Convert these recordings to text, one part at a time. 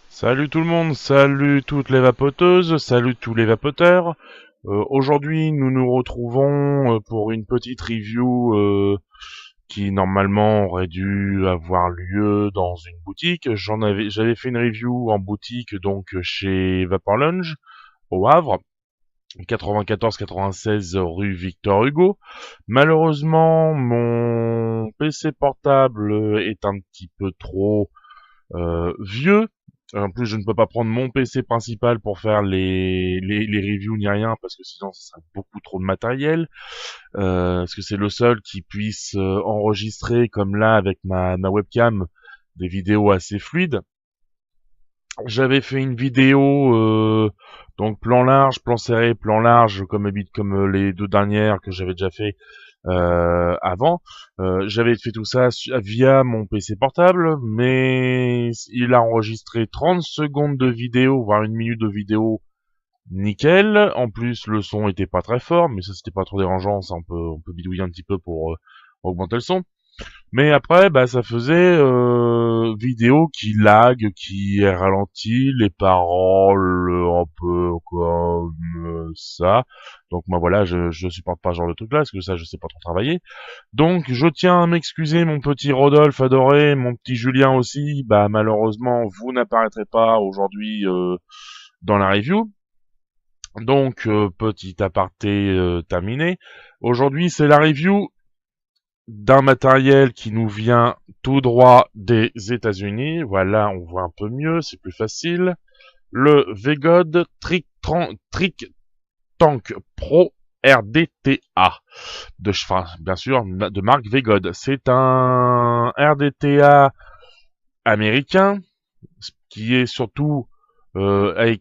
Salut tout le monde, salut toutes les vapoteuses, salut tous les vapoteurs. Aujourd'hui, nous nous retrouvons pour une petite review qui normalement aurait dû avoir lieu dans une boutique. J'avais fait une review en boutique donc chez Vapor Lounge au Havre, 94-96 rue Victor Hugo. Malheureusement, mon PC portable est un petit peu trop vieux. En plus, je ne peux pas prendre mon PC principal pour faire les reviews ni rien, parce que sinon, ça serait beaucoup trop de matériel. Parce que c'est le seul qui puisse enregistrer, comme là, avec ma webcam, des vidéos assez fluides. J'avais fait une vidéo, donc plan large, plan serré, plan large, comme les deux dernières que j'avais déjà fait avant. J'avais fait tout ça via mon PC portable, mais il a enregistré 30 secondes de vidéo, voire une minute de vidéo, nickel. En plus, le son était pas très fort, mais ça c'était pas trop dérangeant, ça on peut bidouiller un petit peu pour augmenter le son. Mais après, bah, ça faisait vidéo qui lag, qui est ralenti, les paroles un peu comme ça. Donc moi voilà, je supporte pas ce genre de truc là, parce que ça je sais pas trop travailler. Donc je tiens à m'excuser, mon petit Rodolphe adoré, mon petit Julien aussi. Bah malheureusement vous n'apparaîtrez pas aujourd'hui dans la review. Donc petit aparté terminé. Aujourd'hui c'est la review d'un matériel qui nous vient tout droit des États-Unis. Voilà, on voit un peu mieux, c'est plus facile. Le VGOD Trick Tank Pro RDTA enfin, bien sûr de marque VGOD. C'est un RDTA américain qui est surtout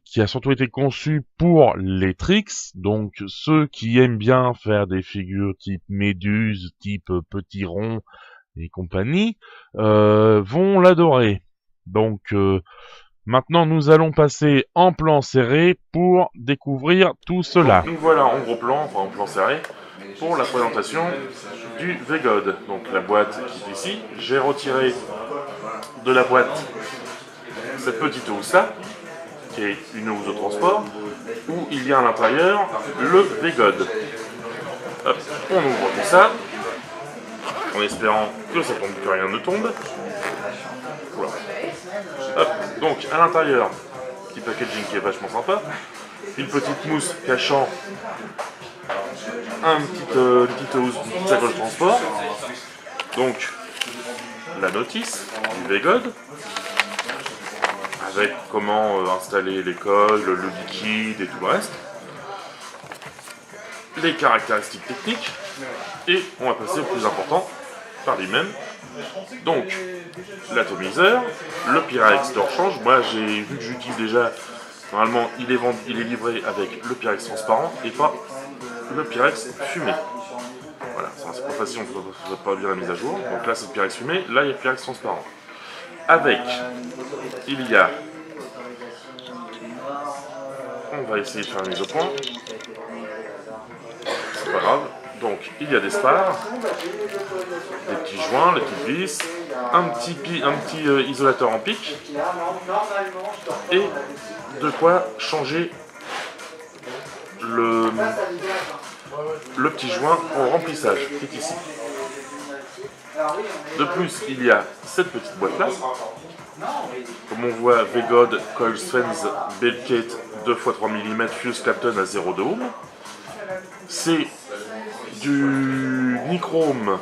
qui a surtout été conçu pour les tricks, donc ceux qui aiment bien faire des figures type méduse, type petit rond et compagnie, vont l'adorer. Donc maintenant nous allons passer en plan serré pour découvrir tout cela. Donc, nous voilà en gros plan, enfin en plan serré, pour la présentation du VGOD. Donc la boîte qui est ici, j'ai retiré de la boîte cette petite housse là, qui est une housse de transport, où il y a à l'intérieur le VGOD. Hop, on ouvre tout ça, en espérant que ça tombe, que rien ne tombe. Voilà. Hop, donc à l'intérieur, petit packaging qui est vachement sympa, une petite mousse cachant une petite housse, une petite sacoche de transport, donc la notice du VGOD, avec comment installer les coils, le liquide et tout le reste, les caractéristiques techniques, et on va passer au plus important par lui-même. Donc, l'atomiseur, le Pyrex de rechange. Moi, j'ai vu que j'utilise déjà, normalement, il est livré avec le Pyrex transparent et pas le Pyrex fumé. Voilà, c'est pas facile, on ne peut pas bien la mise à jour. Donc là, c'est le Pyrex fumé, là, il y a le Pyrex transparent. Avec, il y a... On va essayer de faire une mise au point. C'est pas grave. Donc, il y a des stars, des petits joints, les petites vis, un petit isolateur en pic, et de quoi changer le petit joint pour remplissage, qui est ici. De plus, il y a cette petite boîte-là. Comme on voit, VGOD Coil Strength Belkate 2x3 mm Fuse Clapton à 0,2 ohm. C'est du nichrome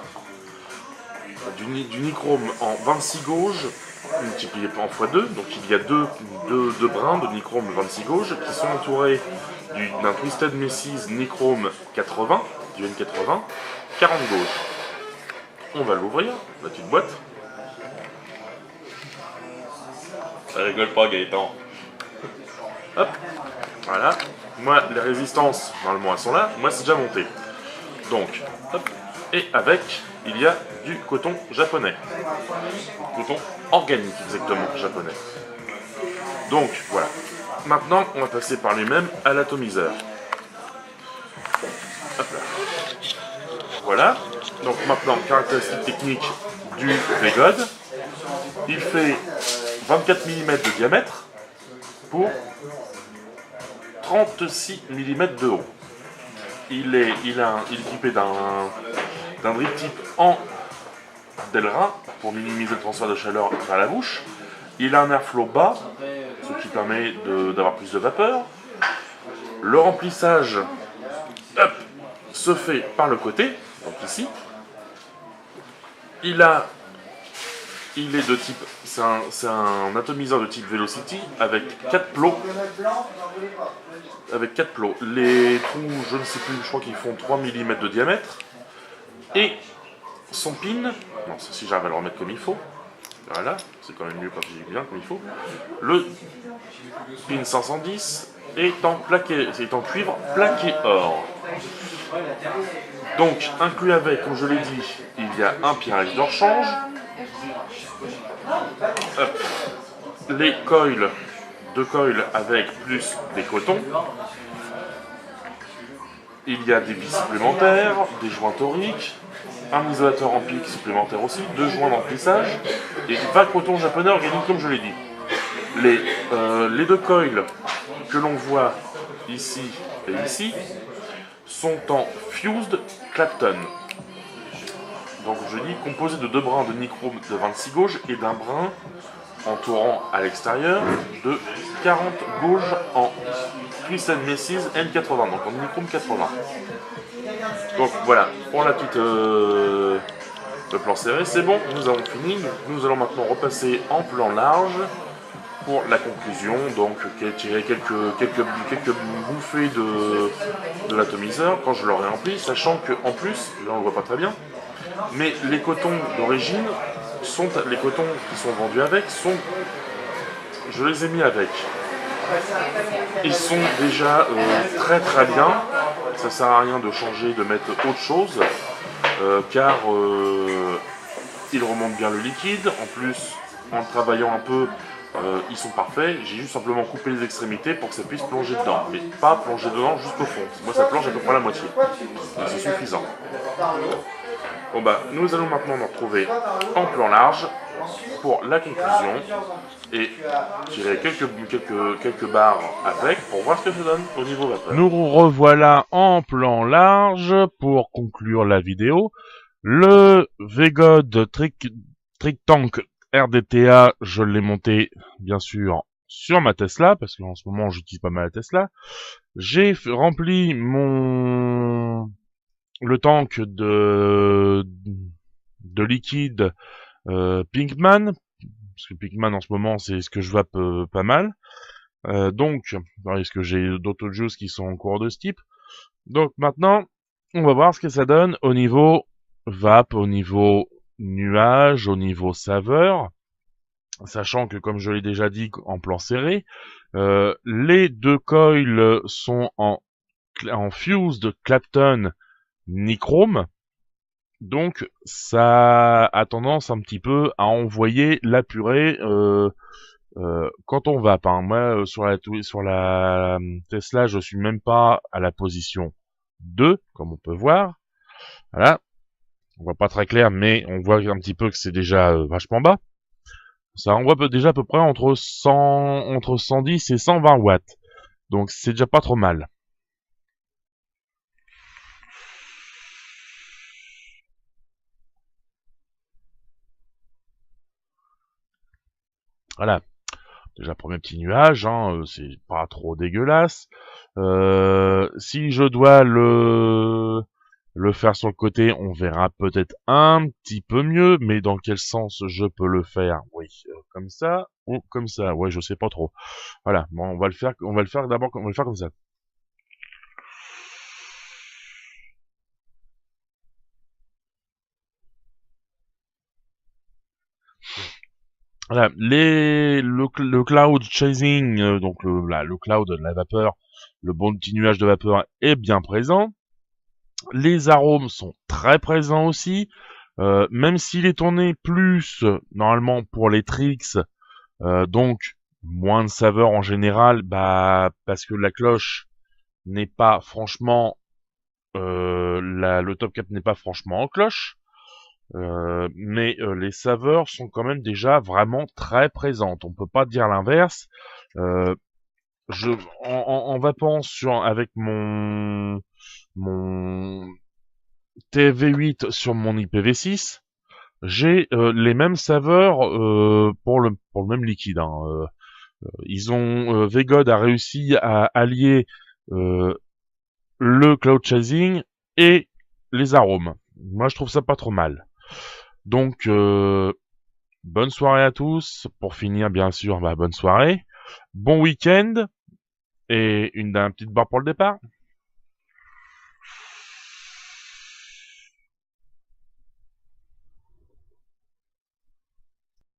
en 26 gauges multiplié en x2, donc il y a deux brins de nichrome 26 gauges qui sont entourés d'un Twisted Messies nichrome 80, du N80, 40 gauges. On va l'ouvrir, la petite boîte. Ça rigole pas, Gaëtan. Hop, voilà. Moi, les résistances, normalement, elles sont là. Moi, c'est déjà monté. Donc, hop. Et avec, il y a du coton japonais. Coton organique, exactement, japonais. Donc, voilà. Maintenant, on va passer par lui-même à l'atomiseur. Hop là. Voilà. Donc, maintenant, caractéristique technique du VGOD. Il fait 24 mm de diamètre, pour 36 mm de haut. Il est équipé d'un drip tip en Delrin pour minimiser le transfert de chaleur vers la bouche. Il a un airflow bas, ce qui permet d'avoir plus de vapeur. Le remplissage se fait par le côté, donc ici. Il est de type, c'est un atomiseur de type Velocity avec 4 plots. Les trous, je ne sais plus, je crois qu'ils font 3 mm de diamètre. Et son pin, non, si j'arrive à le remettre comme il faut, voilà, c'est quand même mieux quand j'ai bien comme il faut. Le pin 510 est en cuivre plaqué or. Donc, inclus avec, comme je l'ai dit, il y a un pirage de rechange. Les coils, 2 coils avec plus des cotons. Il y a des vis supplémentaires, des joints toriques, un isolateur en pic supplémentaire aussi, 2 joints d'emplissage et 20 cotons japonais organiques comme je l'ai dit. Les 2 coils que l'on voit ici et ici sont en Fused Clapton. Donc je dis composé de 2 brins de nichrome de 26 gauges et d'un brin entourant à l'extérieur de 40 gauges en Twisted Messes N80, donc en nichrome 80. Donc voilà, pour la petite le plan serré, c'est bon, nous avons fini. Nous allons maintenant repasser en plan large pour la conclusion, donc tirer quelques bouffées de l'atomiseur quand je l'aurai rempli, sachant que en plus, là on ne le voit pas très bien, mais les cotons d'origine les cotons qui sont vendus avec je les ai mis avec. Ils sont déjà très très bien. Ça sert à rien de changer, de mettre autre chose, car ils remontent bien le liquide. En plus, en travaillant un peu, ils sont parfaits. J'ai juste simplement coupé les extrémités pour que ça puisse plonger dedans, mais pas plonger dedans jusqu'au fond. Moi, ça plonge à peu près la moitié. Donc c'est suffisant. Bon bah, nous allons maintenant nous retrouver en plan large pour la conclusion et tirer quelques barres avec pour voir ce que ça donne au niveau vapeur. Nous revoilà en plan large pour conclure la vidéo. Le VGod Trick Tank RDTA, je l'ai monté bien sûr sur ma Tesla parce qu'en ce moment j'utilise pas mal la Tesla. J'ai rempli le tank de liquide Pinkman, parce que Pinkman en ce moment c'est ce que je vape pas mal. Donc, parce que j'ai d'autres juices qui sont en cours de ce type. Donc maintenant, on va voir ce que ça donne au niveau vape, au niveau nuage, au niveau saveur. Sachant que, comme je l'ai déjà dit en plan serré, les 2 coils sont en Fused Clapton nichrome, donc ça a tendance un petit peu à envoyer la purée quand on vape. Moi sur la Tesla, je suis même pas à la position 2 comme on peut voir. Voilà, on voit pas très clair, mais on voit un petit peu que c'est déjà vachement bas. Ça envoie déjà à peu près entre 110 et 120 watts, donc c'est déjà pas trop mal. Voilà, déjà premier petit nuage, c'est pas trop dégueulasse. Si je dois le faire sur le côté, on verra peut-être un petit peu mieux, mais dans quel sens je peux le faire? Oui, comme ça ou comme ça. Ouais, je sais pas trop. Voilà, bon, on va le faire d'abord, on va le faire comme ça. Voilà, le cloud chasing, donc le cloud de la vapeur, le bon petit nuage de vapeur est bien présent. Les arômes sont très présents aussi, même s'il est tourné plus normalement pour les tricks, donc moins de saveur en général, parce que la cloche n'est pas franchement, le top cap n'est pas franchement en cloche. Mais les saveurs sont quand même déjà vraiment très présentes. On peut pas dire l'inverse. je, en vapant avec mon TFV8 sur mon IPv6, j'ai les mêmes saveurs pour le même liquide. Hein. VGod a réussi à allier euh, le cloud chasing et les arômes. Moi, je trouve ça pas trop mal. Donc, bonne soirée à tous. Pour finir, bien sûr, bonne soirée. Bon week-end et une petite barre pour le départ.